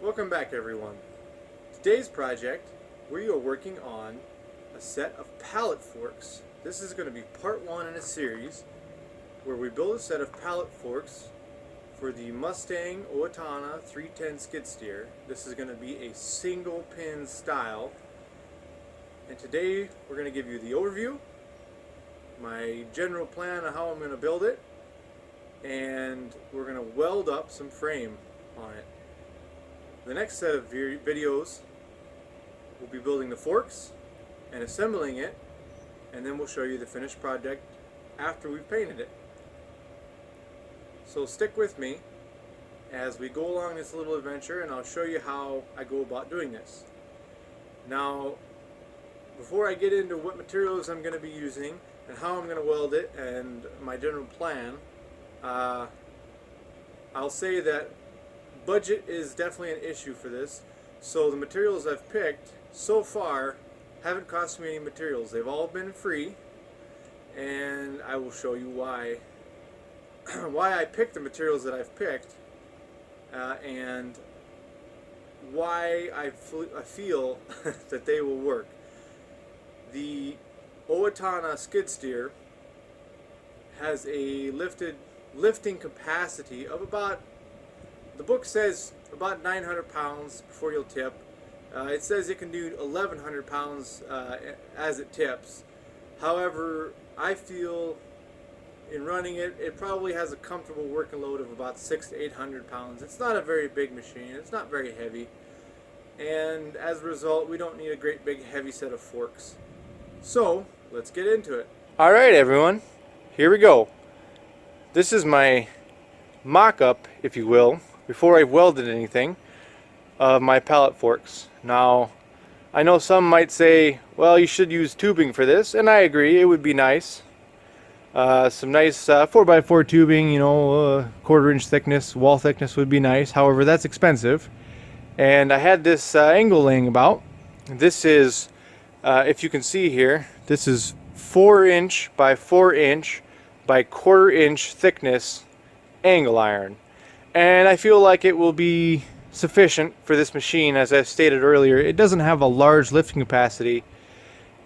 Welcome back, everyone. Today's project, we are working on a set of pallet forks. This is going to be part one in a series where we build a set of pallet forks for the Mustang Owatonna 310 skid steer. This is going to be a single pin style, and today we're going to give you the overview, my general plan on how I'm going to build it, and we're going to weld up some frame on it. The next set of videos we'll be building the forks and assembling it, and then we'll show you the finished project after we've painted it. So stick with me as we go along this little adventure, and I'll show you how I go about doing this. Now, before I get into what materials I'm going to be using and how I'm going to weld it and my general plan, I'll say that budget is definitely an issue for this. So the materials I've picked so far haven't cost me any materials. They've all been free, and I will show you why I picked the materials that I've picked, and why I feel that they will work. The Owatonna skid steer has a lifting capacity of about, the book says about 900 pounds before you'll tip. It says it can do 1,100 pounds as it tips. However, I feel in running it, it probably has a comfortable working load of about 600 to 800 pounds. It's not a very big machine. It's not very heavy. And as a result, we don't need a great big heavy set of forks. So, let's get into it. Alright everyone, here we go. This is my mock-up, if you will, before I've welded anything, of my pallet forks. Now, I know some might say, well, you should use tubing for this, and I agree, it would be nice. Some nice 4x4 tubing, you know, 1/4 inch thickness, wall thickness would be nice. However, that's expensive. And I had this angle laying about. This is, if you can see here, this is 4 inch by 4 inch by 1/4 inch thickness angle iron. And I feel like it will be sufficient for this machine. As I stated earlier, it doesn't have a large lifting capacity,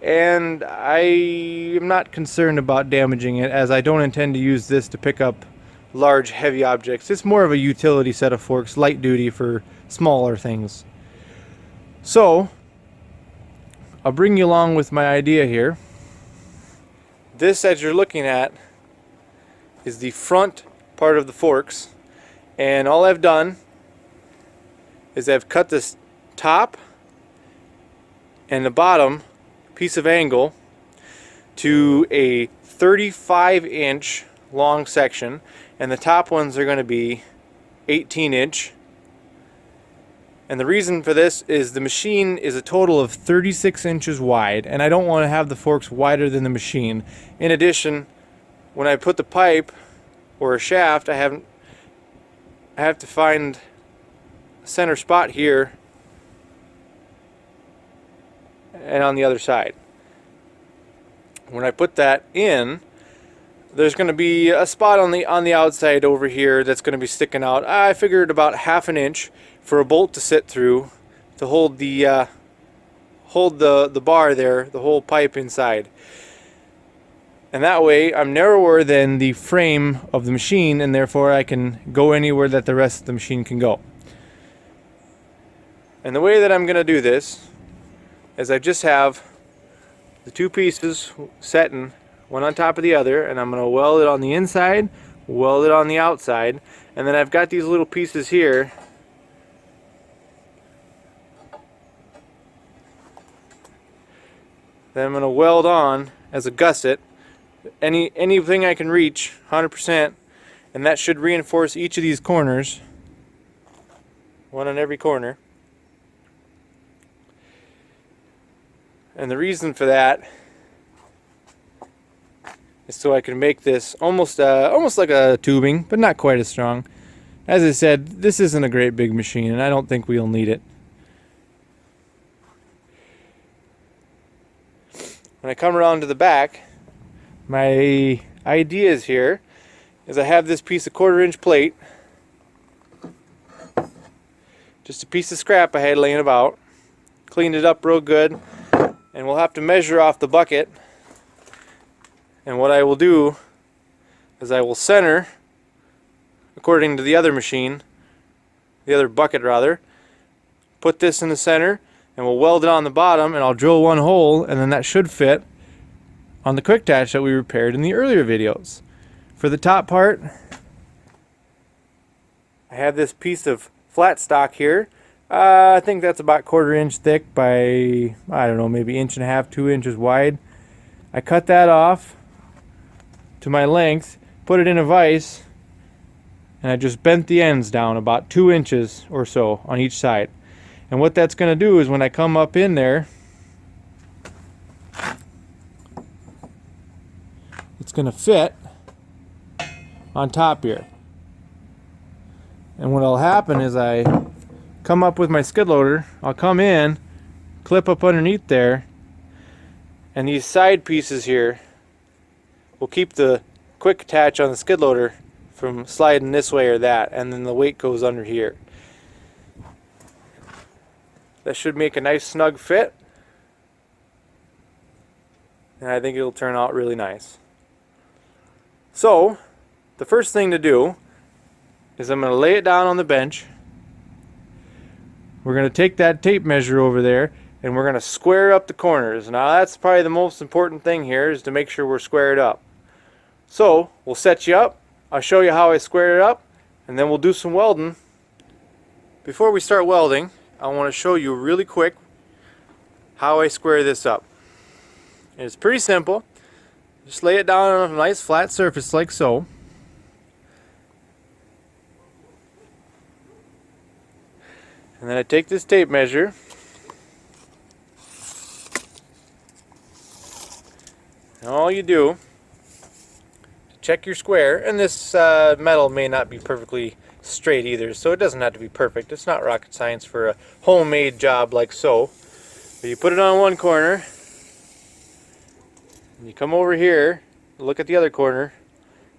and I am not concerned about damaging it, as I don't intend to use this to pick up large heavy objects. It's more of a utility set of forks, light duty for smaller things. So I'll bring you along with my idea here. This, as you're looking at, is the front part of the forks, and all I've done is I've cut this top and the bottom piece of angle to a 35 inch long section, and the top ones are going to be 18 inch. And the reason for this is the machine is a total of 36 inches wide, and I don't want to have the forks wider than the machine. In addition, when I put the pipe or a shaft, I have to find a center spot here and on the other side. When I put that in, there's going to be a spot on the outside over here that's going to be sticking out. I figured about 1/2 inch for a bolt to sit through to hold the bar there, the whole pipe inside. And that way I'm narrower than the frame of the machine, and therefore I can go anywhere that the rest of the machine can go. And the way that I'm going to do this is I just have the two pieces setting one on top of the other, and I'm going to weld it on the inside, weld it on the outside, and then I've got these little pieces here that I'm going to weld on as a gusset. Anything I can reach 100%, and that should reinforce each of these corners, one on every corner. And the reason for that is so I can make this almost like a tubing, but not quite as strong. As I said, this isn't a great big machine, and I don't think we'll need it. When I come around to the back, my ideas here is I have this piece of 1/4 inch plate Just a piece of scrap I had laying about. Cleaned it up real good. And we'll have to measure off the bucket. And what I will do is I will center, according to the other machine, the other bucket rather, put this in the center, and we'll weld it on the bottom, and I'll drill one hole, and then that should fit on the quick attach that we repaired in the earlier videos. For the top part, I have this piece of flat stock here. I think that's about 1/4 inch thick by, I don't know, maybe 1.5 to 2 inches wide. I cut that off to my length, put it in a vise, and I just bent the ends down about 2 inches or so on each side. And what that's going to do is when I come up in there, it's going to fit on top here. And what will happen is I come up with my skid loader, I'll come in, clip up underneath there, and these side pieces here will keep the quick attach on the skid loader from sliding this way or that, and then the weight goes under here. That should make a nice snug fit, and I think it'll turn out really nice. So the first thing to do is I'm going to lay it down on the bench. We're going to take that tape measure over there and we're going to square up the corners. Now that's probably the most important thing here, is to make sure we're squared up. So we'll set you up, I'll show you how I square it up, and then we'll do some welding. Before we start welding, I want to show you really quick how I square this up. And it's pretty simple. Just lay it down on a nice flat surface like so. And then I take this tape measure and all you do to check your square, and this metal may not be perfectly straight either, so it doesn't have to be perfect. It's not rocket science for a homemade job like so. But you put it on one corner and you come over here, look at the other corner,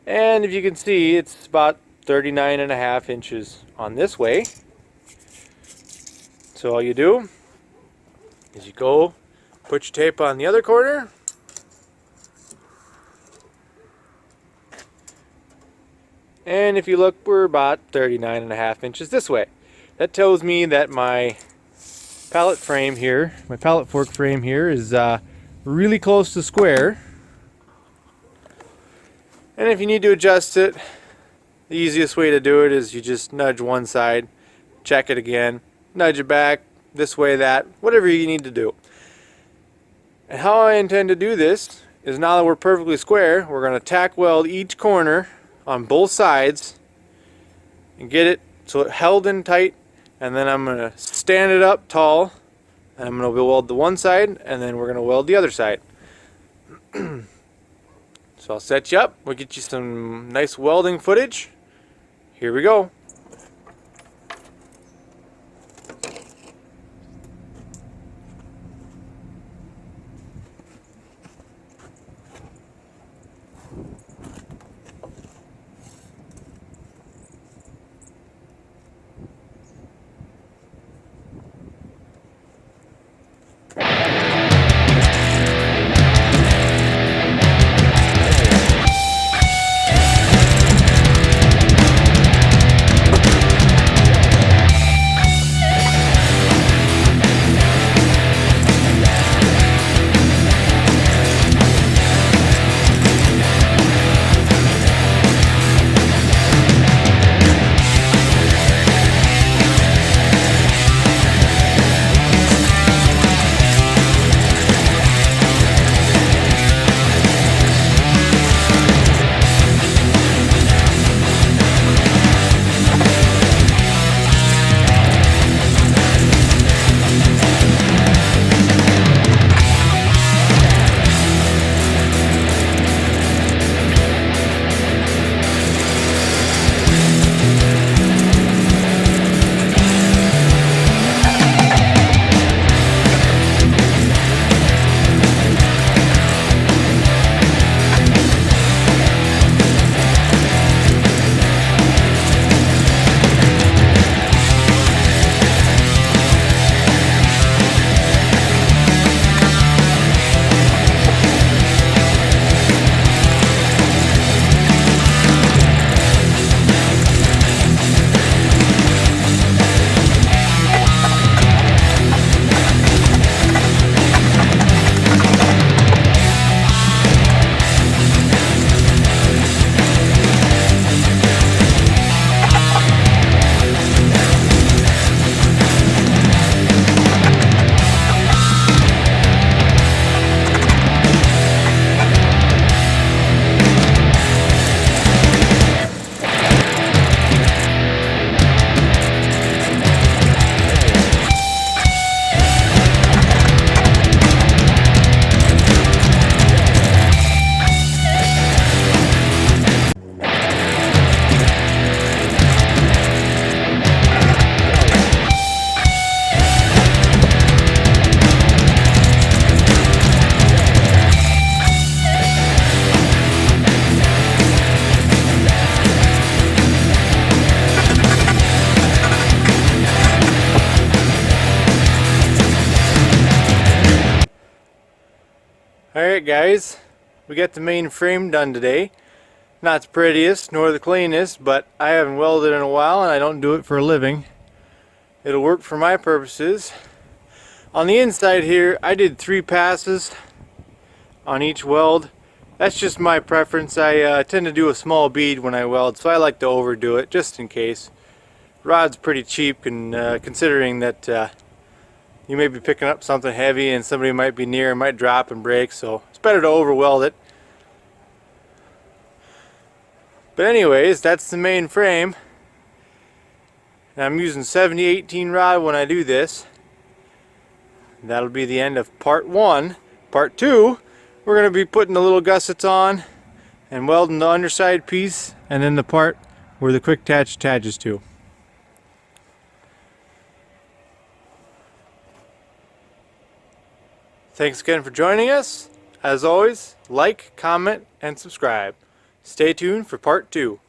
and if you can see, it's about 39.5 inches on this way. So all you do is you go put your tape on the other corner, and if you look, we're about 39.5 inches this way. That tells me that my pallet frame here, my pallet fork frame here, is really close to square. And if you need to adjust it, the easiest way to do it is you just nudge one side, check it again, nudge it back, this way, that, whatever you need to do. And how I intend to do this is, now that we're perfectly square, we're going to tack weld each corner on both sides and get it so it held in tight, and then I'm going to stand it up tall, and I'm going to weld the one side, and then we're going to weld the other side. So I'll set you up, we'll get you some nice welding footage. Here we go. Alright guys, we got the main frame done today. Not the prettiest nor the cleanest, but I haven't welded in a while and I don't do it for a living. It'll work for my purposes. On the inside here, I did 3 passes on each weld. That's just my preference. I tend to do a small bead when I weld, so I like to overdo it just in case. Rod's pretty cheap, and considering that you may be picking up something heavy and somebody might be near and might drop and break, so it's better to over weld it. But anyways, that's the main frame. And I'm using 70/18 rod when I do this. That'll be the end of part 1. Part 2, we're going to be putting the little gussets on and welding the underside piece, and then the part where the quick attach attaches to. Thanks again for joining us. As always, like, comment, and subscribe. Stay tuned for part 2.